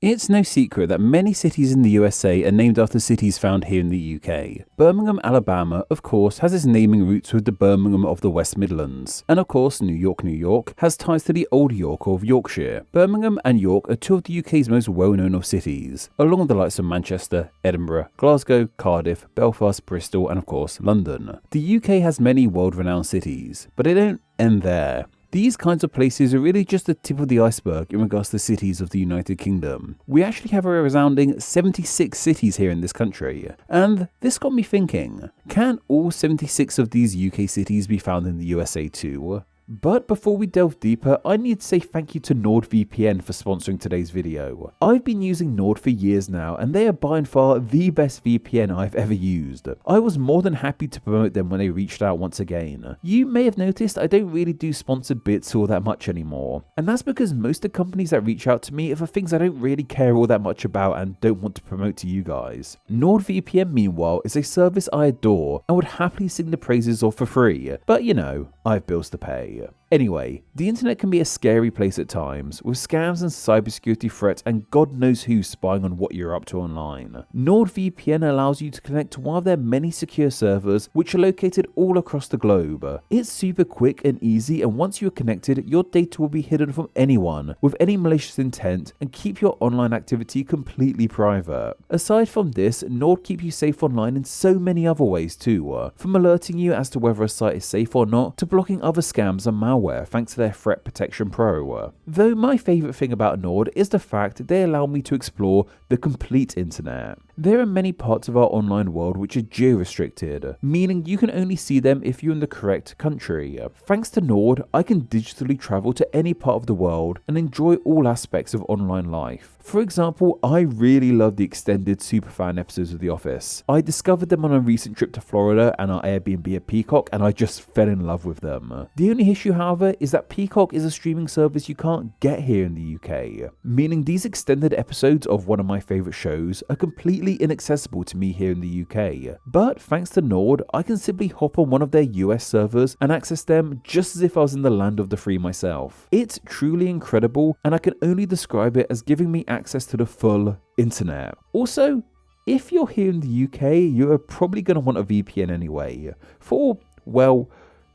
It's no secret that many cities in the USA are named after cities found here in the UK. Birmingham, Alabama, of course, has its naming roots with the Birmingham of the West Midlands. And of course, New York has ties to the Old York of Yorkshire. Birmingham and York are two of the UK's most well-known of cities, along with the likes of Manchester, Edinburgh, Glasgow, Cardiff, Belfast, Bristol, and of course, London. The UK has many world-renowned cities, but they don't end there. These kinds of places are really just the tip of the iceberg in regards to cities of the United Kingdom. We actually have a resounding 76 cities here in this country, and this got me thinking, can all 76 of these UK cities be found in the USA too? But before we delve deeper, I need to say thank you to NordVPN for sponsoring today's video. I've been using Nord for years now, and they are by and far the best VPN I've ever used. I was more than happy to promote them when they reached out once again. You may have noticed I don't really do sponsored bits all that much anymore, and that's because most of the companies that reach out to me are for things I don't really care all that much about and don't want to promote to you guys. NordVPN, meanwhile, is a service I adore and would happily sing the praises of for free, but you know, I have bills to pay. Anyway, the internet can be a scary place at times, with scams and cybersecurity threats and God knows who spying on what you're up to online. NordVPN allows you to connect to one of their many secure servers which are located all across the globe. It's super quick and easy, and once you are connected, your data will be hidden from anyone with any malicious intent and keep your online activity completely private. Aside from this, Nord keep you safe online in so many other ways too, from alerting you as to whether a site is safe or not, to blocking other scams and malware thanks to their Threat Protection Pro. Though my favourite thing about Nord is the fact they allow me to explore the complete internet. There are many parts of our online world which are geo-restricted, meaning you can only see them if you're in the correct country. Thanks to Nord, I can digitally travel to any part of the world and enjoy all aspects of online life. For example, I really love the extended Superfan episodes of The Office. I discovered them on a recent trip to Florida and our Airbnb at Peacock, and I just fell in love with them. The only issue, however, is that Peacock is a streaming service you can't get here in the UK, meaning these extended episodes of one of my favourite shows are completely inaccessible to me here in the UK. But thanks to Nord, I can simply hop on one of their US servers and access them just as if I was in the land of the free myself. It's truly incredible, and I can only describe it as giving me access to the full internet. Also, if you're here in the UK, you're probably going to want a VPN anyway, for, well,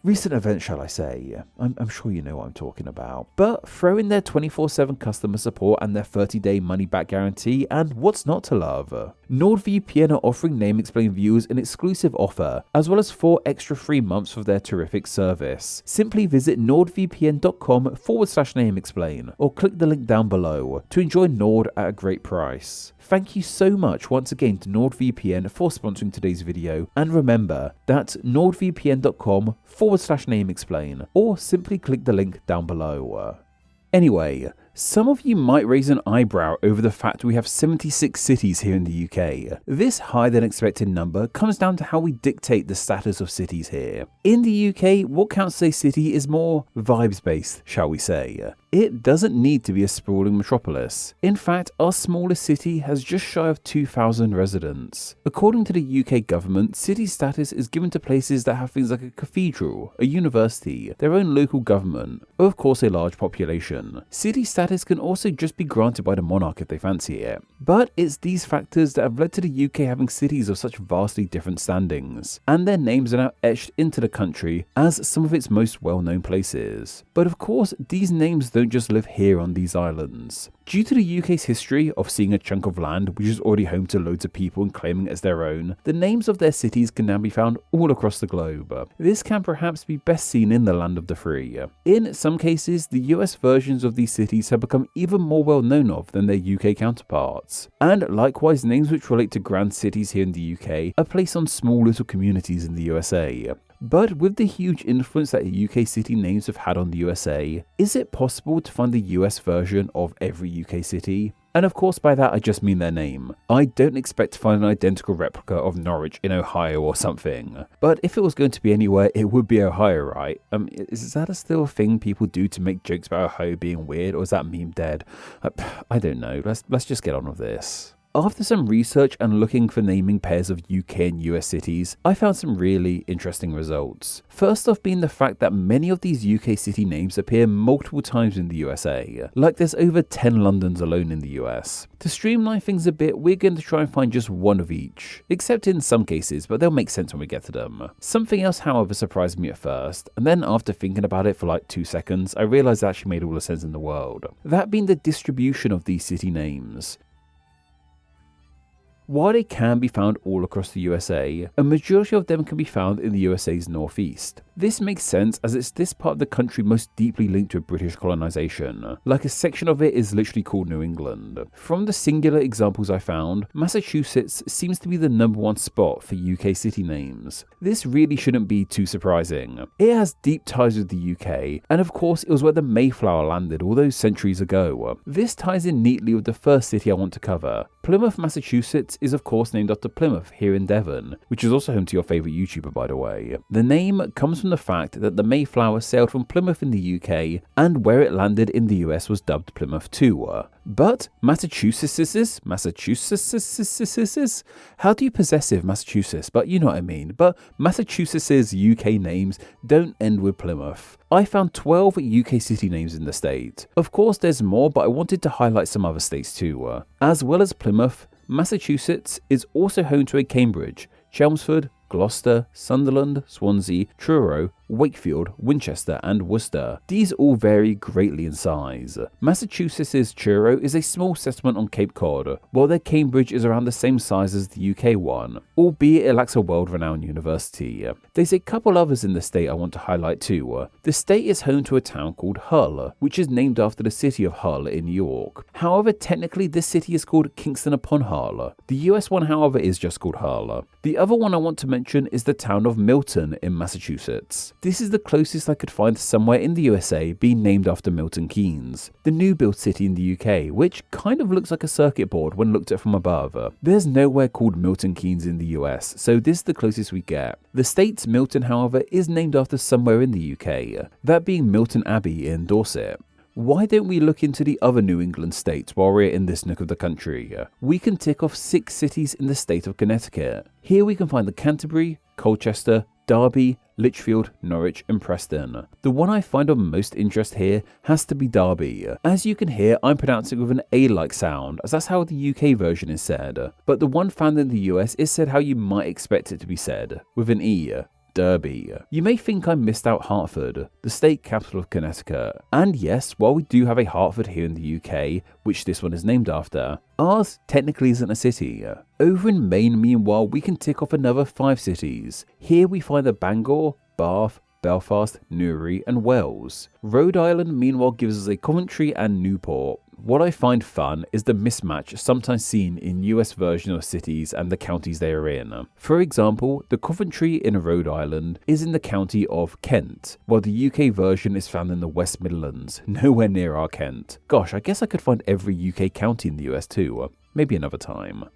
recent events, shall I say. I'm sure you know what I'm talking about. But throw in their 24/7 customer support and their 30-day money-back guarantee, and what's not to love? NordVPN are offering Name Explain viewers an exclusive offer, as well as 4 extra free months for their terrific service. Simply visit nordvpn.com/nameexplain or click the link down below to enjoy Nord at a great price. Thank you so much once again to NordVPN for sponsoring today's video, and remember, that's nordvpn.com/nameexplain or simply click the link down below. Anyway, some of you might raise an eyebrow over the fact we have 76 cities here in the UK. This higher than expected number comes down to how we dictate the status of cities here. In the UK, what counts as a city is more vibes based, shall we say. It doesn't need to be a sprawling metropolis. In fact, our smallest city has just shy of 2,000 residents. According to the UK government, city status is given to places that have things like a cathedral, a university, their own local government, or of course a large population. City status can also just be granted by the monarch if they fancy it. But it's these factors that have led to the UK having cities of such vastly different standings, and their names are now etched into the country as some of its most well-known places. But of course, these names don't just live here on these islands. Due to the UK's history of seeing a chunk of land which is already home to loads of people and claiming it as their own, the names of their cities can now be found all across the globe. This can perhaps be best seen in the land of the free. In some cases, the US versions of these cities have become even more well known of than their UK counterparts. And likewise, names which relate to grand cities here in the UK are placed on small little communities in the USA. But with the huge influence that UK city names have had on the USA, is it possible to find the US version of every UK city? And of course by that I just mean their name. I don't expect to find an identical replica of Norwich in Ohio or something. But if it was going to be anywhere, it would be Ohio, right? Is that still a thing people do to make jokes about Ohio being weird, or is that meme dead? I don't know. Let's just get on with this. After some research and looking for naming pairs of UK and US cities, I found some really interesting results. First off being the fact that many of these UK city names appear multiple times in the USA, like there's over 10 Londons alone in the US. To streamline things a bit, we're going to try and find just one of each, except in some cases, but they'll make sense when we get to them. Something else, however, surprised me at first, and then after thinking about it for like 2 seconds, I realised it actually made all the sense in the world. That being the distribution of these city names. While they can be found all across the USA, a majority of them can be found in the USA's northeast. This makes sense as it's this part of the country most deeply linked with British colonisation, like a section of it is literally called New England. From the singular examples I found, Massachusetts seems to be the #1 spot for UK city names. This really shouldn't be too surprising. It has deep ties with the UK, and of course it was where the Mayflower landed all those centuries ago. This ties in neatly with the first city I want to cover. Plymouth, Massachusetts is of course named after Plymouth here in Devon, which is also home to your favourite YouTuber by the way. The name comes from the fact that the Mayflower sailed from Plymouth in the UK and where it landed in the US was dubbed Plymouth too. But Massachusetts, how do you possessive Massachusetts, but you know what I mean. But Massachusetts' UK names don't end with Plymouth. I found 12 UK city names in the state. Of course there's more, but I wanted to highlight some other states too. As well as Plymouth, Massachusetts is also home to a Cambridge, Chelmsford, Gloucester, Sunderland, Swansea, Truro, Wakefield, Winchester and Worcester. These all vary greatly in size. Massachusetts' Truro is a small settlement on Cape Cod, while their Cambridge is around the same size as the UK one, albeit it lacks a world-renowned university. There's a couple others in the state I want to highlight too. The state is home to a town called Hull, which is named after the city of Hull in New York. However, technically this city is called Kingston upon Hull. The US one, however, is just called Hull. The other one I want to mention is the town of Milton in Massachusetts. This is the closest I could find somewhere in the USA being named after Milton Keynes, the new built city in the UK, which kind of looks like a circuit board when looked at from above. There's nowhere called Milton Keynes in the US, so this is the closest we get. The state's Milton, however, is named after somewhere in the UK, that being Milton Abbey in Dorset. Why don't we look into the other New England states while we're in this nook of the country? We can tick off 6 cities in the state of Connecticut. Here we can find the Canterbury, Colchester, Derby, Litchfield, Norwich and Preston. The one I find of most interest here has to be Derby. As you can hear, I'm pronouncing with an A-like sound, as that's how the UK version is said, but the one found in the US is said how you might expect it to be said, with an E. Derby. You may think I missed out Hartford, the state capital of Connecticut. And yes, while we do have a Hartford here in the UK, which this one is named after, ours technically isn't a city. Over in Maine, meanwhile, we can tick off another 5 cities. Here we find the Bangor, Bath, Belfast, Newry and Wells. Rhode Island meanwhile gives us a Coventry and Newport. What I find fun is the mismatch sometimes seen in US versions of cities and the counties they are in. For example, the Coventry in Rhode Island is in the county of Kent, while the UK version is found in the West Midlands, nowhere near our Kent. Gosh, I guess I could find every UK county in the US too, maybe another time.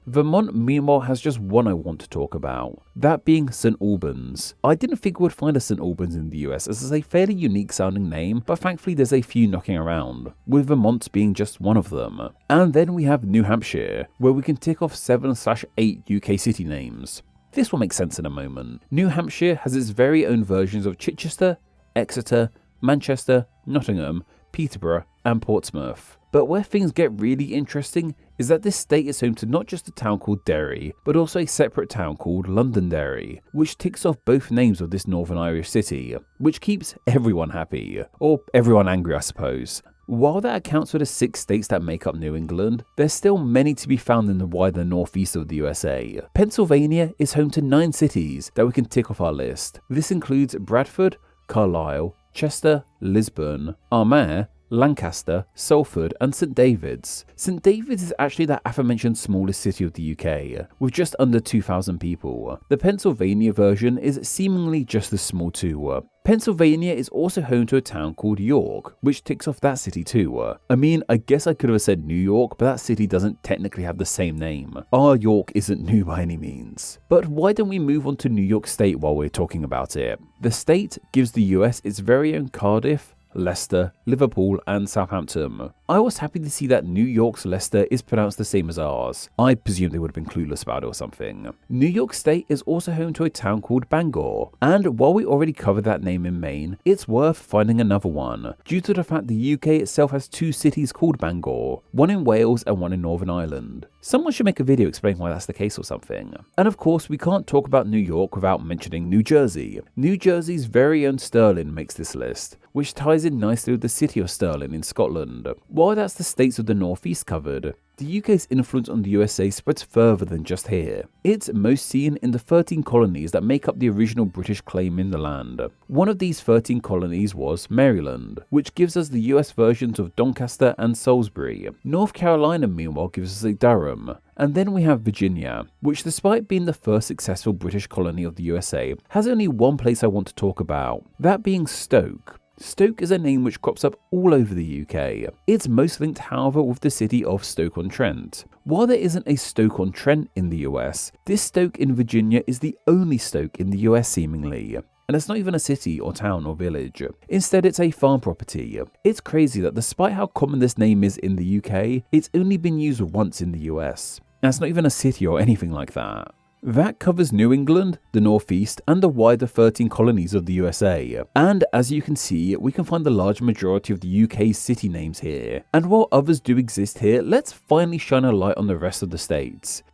Vermont meanwhile has just one I want to talk about, that being St. Albans. I didn't think we would find a St. Albans in the US as it's a fairly unique sounding name, but thankfully there's a few knocking around, with Vermont being just one of them. And then we have New Hampshire, where we can tick off 7/8 UK city names. This will make sense in a moment. New Hampshire has its very own versions of Chichester, Exeter, Manchester, Nottingham, Peterborough and Portsmouth. But where things get really interesting is that this state is home to not just a town called Derry, but also a separate town called Londonderry, which ticks off both names of this Northern Irish city, which keeps everyone happy, or everyone angry I suppose. While that accounts for the 6 states that make up New England, there's still many to be found in the wider northeast of the USA. Pennsylvania is home to 9 cities that we can tick off our list. This includes Bradford, Carlisle, Chester, Lisbon, Armagh, Lancaster, Salford and St David's. St David's is actually the aforementioned smallest city of the UK, with just under 2,000 people. The Pennsylvania version is seemingly just as small too. Pennsylvania is also home to a town called York, which ticks off that city too. I mean, I guess I could have said New York, but that city doesn't technically have the same name. Our York isn't new by any means. But why don't we move on to New York State while we're talking about it? The state gives the US its very own Cardiff, Leicester, Liverpool, and Southampton. I was happy to see that New York's Leicester is pronounced the same as ours. I presume they would have been clueless about it or something. New York State is also home to a town called Bangor, and while we already covered that name in Maine, it's worth finding another one, due to the fact the UK itself has two cities called Bangor, one in Wales and one in Northern Ireland. Someone should make a video explaining why that's the case or something. And of course, we can't talk about New York without mentioning New Jersey. New Jersey's very own Stirling makes this list, which ties in nicely with the city of Stirling in Scotland. While that's the states of the northeast covered, the UK's influence on the USA spreads further than just here. It's most seen in the 13 colonies that make up the original British claim in the land. One of these 13 colonies was Maryland, which gives us the US versions of Doncaster and Salisbury. North Carolina, meanwhile, gives us a Durham. And then we have Virginia, which despite being the first successful British colony of the USA, has only one place I want to talk about, that being Stoke. Stoke is a name which crops up all over the UK. It's most linked, however, with the city of Stoke-on-Trent. While there isn't a Stoke-on-Trent in the US, this Stoke in Virginia is the only Stoke in the US seemingly. And it's not even a city or town or village. Instead, it's a farm property. It's crazy that despite how common this name is in the UK, it's only been used once in the US. And it's not even a city or anything like that. That covers New England, the Northeast, and the wider 13 colonies of the USA. And as you can see, we can find the large majority of the UK's city names here. And while others do exist here, let's finally shine a light on the rest of the states.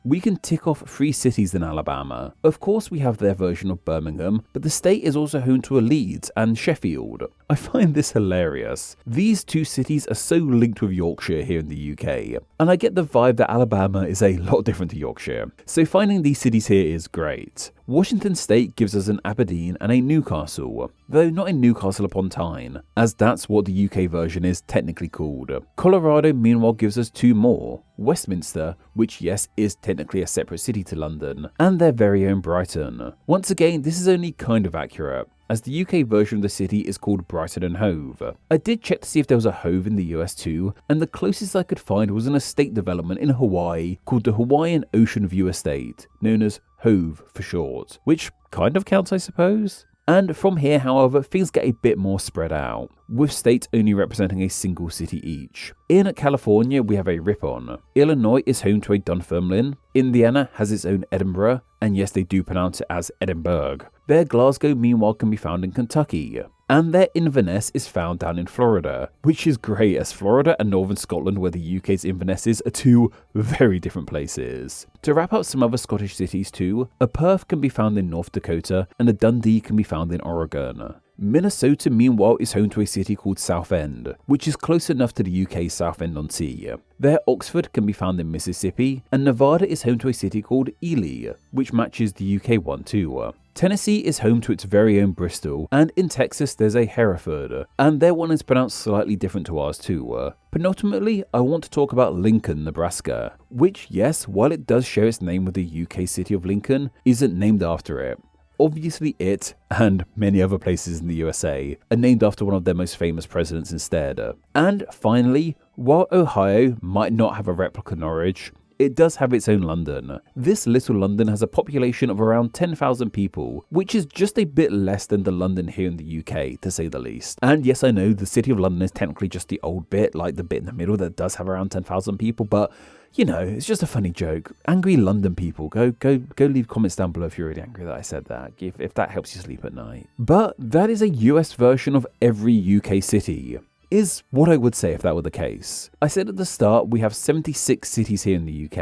We can tick off 3 cities in Alabama. Of course we have their version of Birmingham, but the state is also home to a Leeds and Sheffield. I find this hilarious. These 2 cities are so linked with Yorkshire here in the UK, and I get the vibe that Alabama is a lot different to Yorkshire, so finding these cities here is great. Washington State gives us an Aberdeen and a Newcastle, though not in Newcastle upon Tyne, as that's what the UK version is technically called. Colorado meanwhile gives us 2 more, Westminster, which yes is technically a separate city to London, and their very own Brighton. Once again, this is only kind of accurate, as the UK version of the city is called Brighton and Hove. I did check to see if there was a Hove in the US too, and the closest I could find was an estate development in Hawaii called the Hawaiian Ocean View Estate, known as Hove for short, which kind of counts I suppose. And from here, however, things get a bit more spread out, with states only representing a single city each. In California, we have a Ripon. Illinois is home to a Dunfermline. Indiana has its own Edinburgh, and yes, they do pronounce it as Edinburgh. Their Glasgow, meanwhile, can be found in Kentucky. And their Inverness is found down in Florida, which is great as Florida and Northern Scotland, where the UK's Inverness is, are 2 very different places. To wrap up some other Scottish cities too, a Perth can be found in North Dakota and a Dundee can be found in Oregon. Minnesota, meanwhile, is home to a city called Southend, which is close enough to the UK's Southend-on-Sea. Their Oxford can be found in Mississippi, and Nevada is home to a city called Ely, which matches the UK one too. Tennessee is home to its very own Bristol, and in Texas there's a Hereford, and their one is pronounced slightly different to ours too. Penultimately, I want to talk about Lincoln, Nebraska, which yes, while it does share its name with the UK city of Lincoln, isn't named after it. Obviously it, and many other places in the USA, are named after one of their most famous presidents instead. And finally, while Ohio might not have a replica Norwich, it does have its own London. This little London has a population of around 10,000 people, which is just a bit less than the London here in the UK, to say the least. And yes, I know the City of London is technically just the old bit, like the bit in the middle that does have around 10,000 people, but you know, it's just a funny joke. Angry London people, go leave comments down below if you're really angry that I said that, if that helps you sleep at night. But that is a US version of every UK city. Is what I would say if that were the case. I said at the start we have 76 cities here in the UK,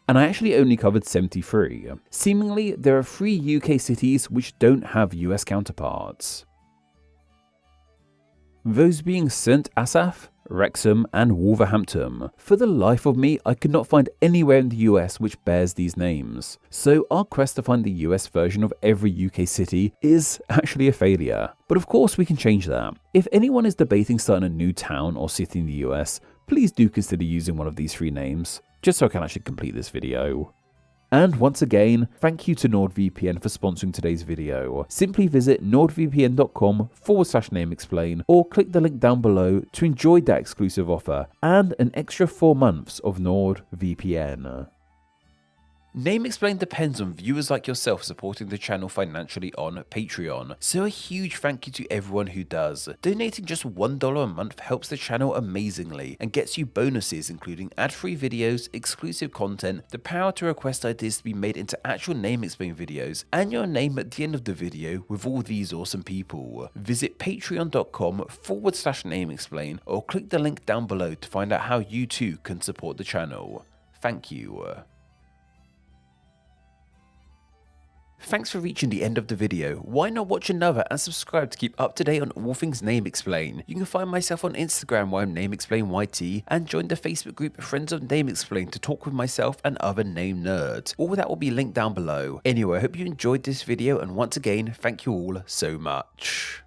and I actually only covered 73. Seemingly, there are 3 UK cities which don't have US counterparts. Those being St. Asaph, Wrexham and Wolverhampton. For the life of me, I could not find anywhere in the US which bears these names. So our quest to find the US version of every UK city is actually a failure. But of course we can change that. If anyone is debating starting a new town or city in the US, please do consider using one of these 3 names, just so I can actually complete this video. And once again, thank you to NordVPN for sponsoring today's video. Simply visit nordvpn.com/nameexplain or click the link down below to enjoy that exclusive offer and an extra 4 months of NordVPN. Name Explain depends on viewers like yourself supporting the channel financially on Patreon, so a huge thank you to everyone who does. Donating just $1 a month helps the channel amazingly and gets you bonuses including ad-free videos, exclusive content, the power to request ideas to be made into actual Name Explain videos, and your name at the end of the video with all these awesome people. Visit patreon.com/NameExplain or click the link down below to find out how you too can support the channel. Thank you. Thanks for reaching the end of the video. Why not watch another and subscribe to keep up to date on all things Name Explain. You can find myself on Instagram where I'm NameExplainYT and join the Facebook group Friends of Name Explain to talk with myself and other name nerds. All that will be linked down below. Anyway, I hope you enjoyed this video and once again, thank you all so much.